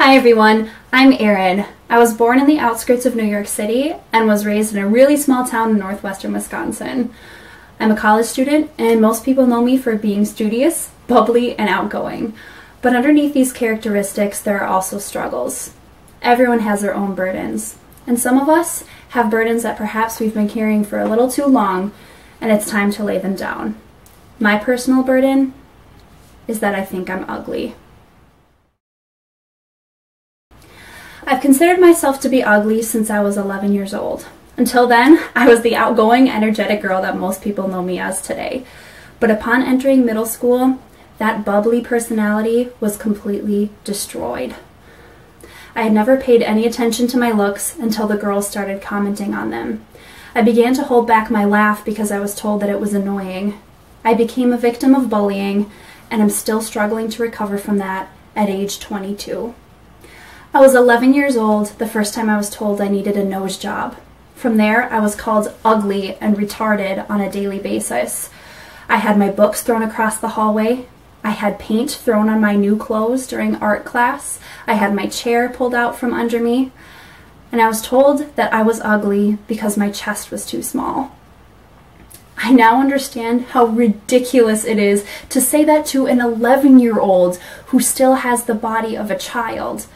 Hi everyone, I'm Erin. I was born in the outskirts of New York City and was raised in a really small town in northwestern Wisconsin. I'm a college student and most people know me for being studious, bubbly, and outgoing. But underneath these characteristics, there are also struggles. Everyone has their own burdens, and some of us have burdens that perhaps we've been carrying for a little too long, and it's time to lay them down. My personal burden is that I think I'm ugly. I've considered myself to be ugly since I was 11 years old. Until then, I was the outgoing, energetic girl that most people know me as today. But upon entering middle school, that bubbly personality was completely destroyed. I had never paid any attention to my looks until the girls started commenting on them. I began to hold back my laugh because I was told that it was annoying. I became a victim of bullying, and I'm still struggling to recover from that at age 22. I was 11 years old the first time I was told I needed a nose job. From there, I was called ugly and retarded on a daily basis. I had my books thrown across the hallway. I had paint thrown on my new clothes during art class. I had my chair pulled out from under me. And I was told that I was ugly because my chest was too small. I now understand how ridiculous it is to say that to an 11-year-old who still has the body of a child.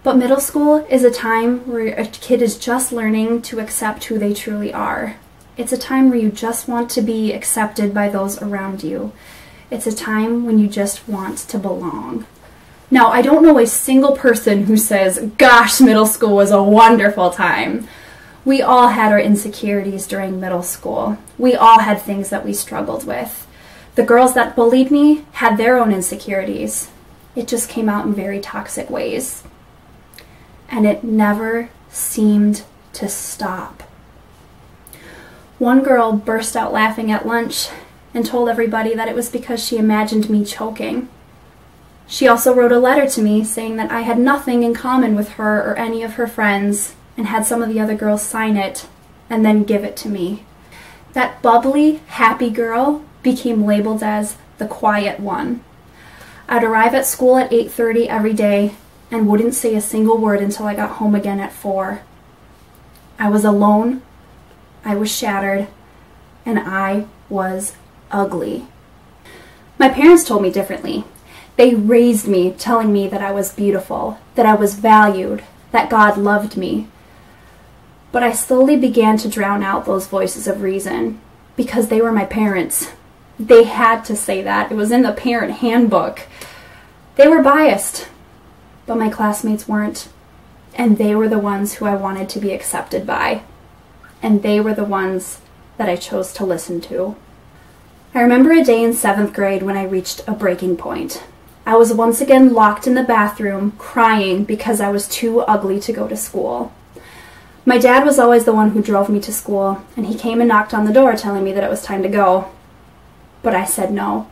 But middle school is a time where a kid is just learning to accept who they truly are. It's a time where you just want to be accepted by those around you. It's a time when you just want to belong. Now, I don't know a single person who says, gosh, middle school was a wonderful time. We all had our insecurities during middle school. We all had things that we struggled with. The girls that bullied me had their own insecurities. It just came out in very toxic ways. And it never seemed to stop. One girl burst out laughing at lunch and told everybody that it was because she imagined me choking. She also wrote a letter to me saying that I had nothing in common with her or any of her friends, and had some of the other girls sign it and then give it to me. That bubbly, happy girl became labeled as the quiet one. I'd arrive at school at 8:30 every day and wouldn't say a single word until I got home again at 4. I was alone, I was shattered, and I was ugly. My parents told me differently. They raised me telling me that I was beautiful, that I was valued, that God loved me. But I slowly began to drown out those voices of reason because they were my parents. They had to say that. It was in the parent handbook. They were biased. But my classmates weren't, and they were the ones who I wanted to be accepted by, and they were the ones that I chose to listen to. I remember a day in 7th grade when I reached a breaking point. I was once again locked in the bathroom, crying because I was too ugly to go to school. My dad was always the one who drove me to school, and he came and knocked on the door telling me that it was time to go. But I said no.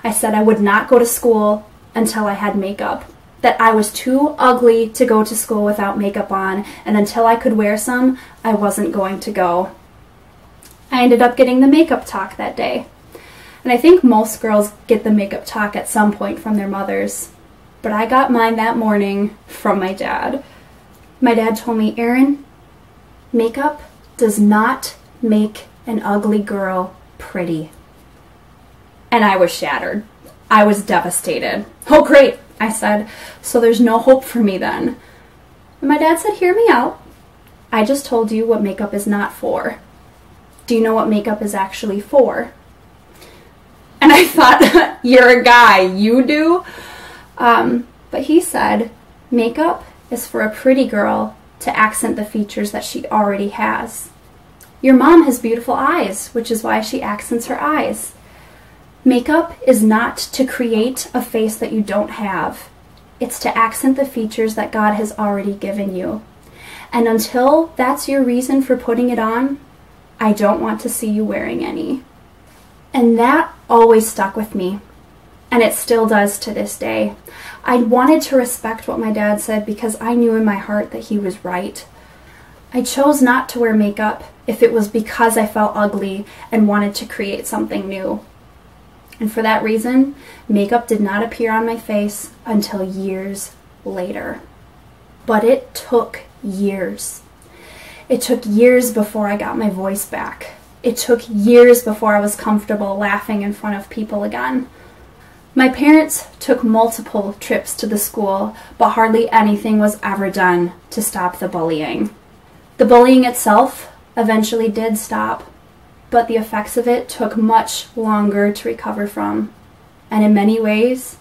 I said I would not go to school until I had makeup. That I was too ugly to go to school without makeup on, and until I could wear some, I wasn't going to go. I ended up getting the makeup talk that day. And I think most girls get the makeup talk at some point from their mothers. But I got mine that morning from my dad. My dad told me, Erin, makeup does not make an ugly girl pretty. And I was shattered. I was devastated. Oh, great, I said, so there's no hope for me then. And my dad said, hear me out. I just told you what makeup is not for. Do you know what makeup is actually for? And I thought, you're a guy, you do? But he said, makeup is for a pretty girl to accent the features that she already has. Your mom has beautiful eyes, which is why she accents her eyes. Makeup is not to create a face that you don't have. It's to accent the features that God has already given you. And until that's your reason for putting it on, I don't want to see you wearing any. And that always stuck with me. And it still does to this day. I wanted to respect what my dad said because I knew in my heart that he was right. I chose not to wear makeup if it was because I felt ugly and wanted to create something new. And for that reason, makeup did not appear on my face until years later. But it took years. It took years before I got my voice back. It took years before I was comfortable laughing in front of people again. My parents took multiple trips to the school, but hardly anything was ever done to stop the bullying. The bullying itself eventually did stop, but the effects of it took much longer to recover from. And in many ways,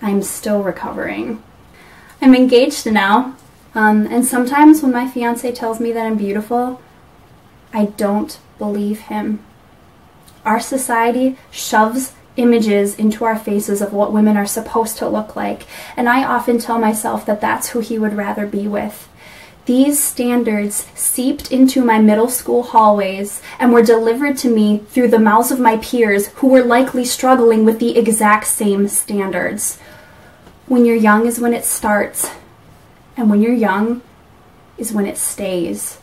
I'm still recovering. I'm engaged now, and sometimes when my fiance tells me that I'm beautiful, I don't believe him. Our society shoves images into our faces of what women are supposed to look like, and I often tell myself that that's who he would rather be with. These standards seeped into my middle school hallways and were delivered to me through the mouths of my peers who were likely struggling with the exact same standards. When you're young is when it starts, and when you're young is when it stays.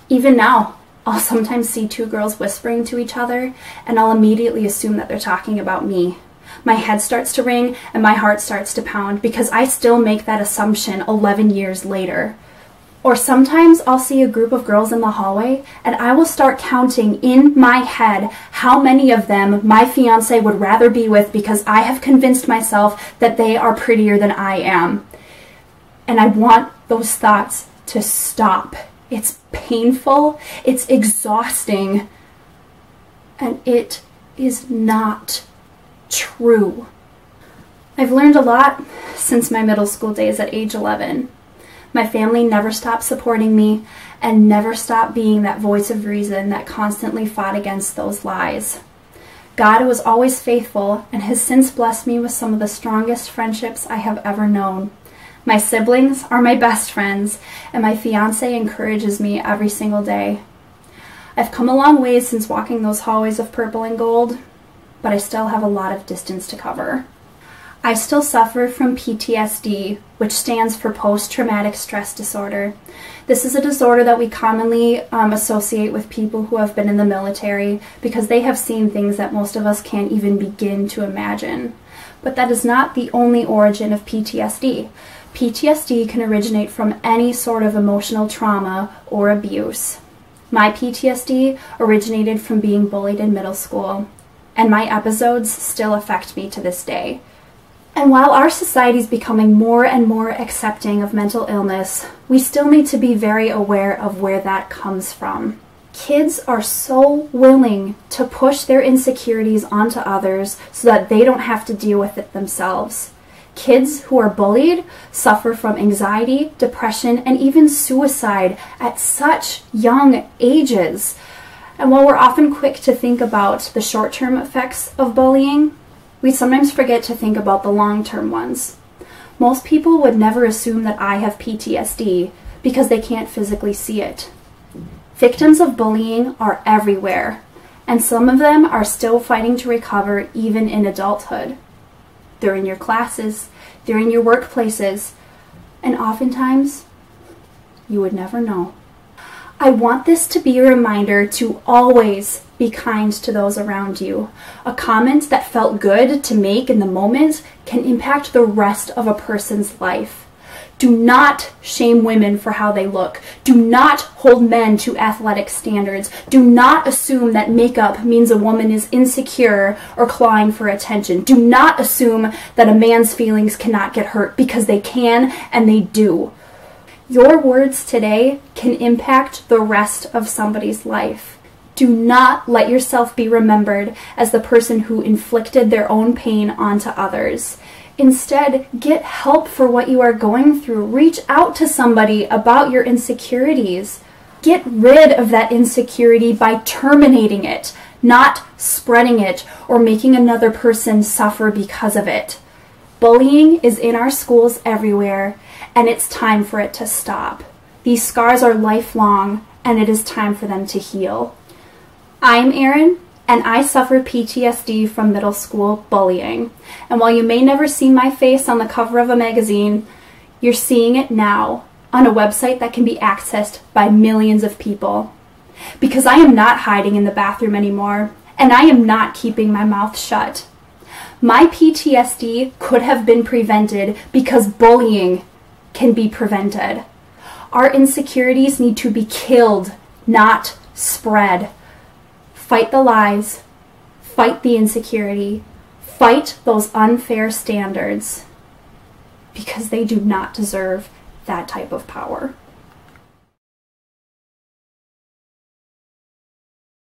Even now, I'll sometimes see two girls whispering to each other, and I'll immediately assume that they're talking about me. My head starts to ring and my heart starts to pound because I still make that assumption 11 years later. Or sometimes I'll see a group of girls in the hallway and I will start counting in my head how many of them my fiance would rather be with because I have convinced myself that they are prettier than I am. And I want those thoughts to stop. It's painful, it's exhausting, and it is not true. I've learned a lot since my middle school days at age 11. My family never stopped supporting me and never stopped being that voice of reason that constantly fought against those lies. God was always faithful and has since blessed me with some of the strongest friendships I have ever known. My siblings are my best friends, and my fiance encourages me every single day. I've come a long way since walking those hallways of purple and gold, but I still have a lot of distance to cover. I still suffer from PTSD, which stands for post-traumatic stress disorder. This is a disorder that we commonly associate with people who have been in the military because they have seen things that most of us can't even begin to imagine. But that is not the only origin of PTSD. PTSD can originate from any sort of emotional trauma or abuse. My PTSD originated from being bullied in middle school, and my episodes still affect me to this day. And while our society is becoming more and more accepting of mental illness, we still need to be very aware of where that comes from. Kids are so willing to push their insecurities onto others so that they don't have to deal with it themselves. Kids who are bullied suffer from anxiety, depression, and even suicide at such young ages. And while we're often quick to think about the short-term effects of bullying, we sometimes forget to think about the long-term ones. Most people would never assume that I have PTSD because they can't physically see it. Victims of bullying are everywhere, and some of them are still fighting to recover even in adulthood. They're in your classes, they're in your workplaces, and oftentimes, you would never know. I want this to be a reminder to always be kind to those around you. A comment that felt good to make in the moment can impact the rest of a person's life. Do not shame women for how they look. Do not hold men to athletic standards. Do not assume that makeup means a woman is insecure or clawing for attention. Do not assume that a man's feelings cannot get hurt because they can and they do. Your words today can impact the rest of somebody's life. Do not let yourself be remembered as the person who inflicted their own pain onto others. Instead, get help for what you are going through. Reach out to somebody about your insecurities. Get rid of that insecurity by terminating it, not spreading it or making another person suffer because of it. Bullying is in our schools everywhere, and it's time for it to stop. These scars are lifelong, and it is time for them to heal. I'm Erin, and I suffered PTSD from middle school bullying. And while you may never see my face on the cover of a magazine, you're seeing it now on a website that can be accessed by millions of people. Because I am not hiding in the bathroom anymore, and I am not keeping my mouth shut. My PTSD could have been prevented because bullying can be prevented. Our insecurities need to be killed, not spread. Fight the lies, fight the insecurity, fight those unfair standards, because they do not deserve that type of power.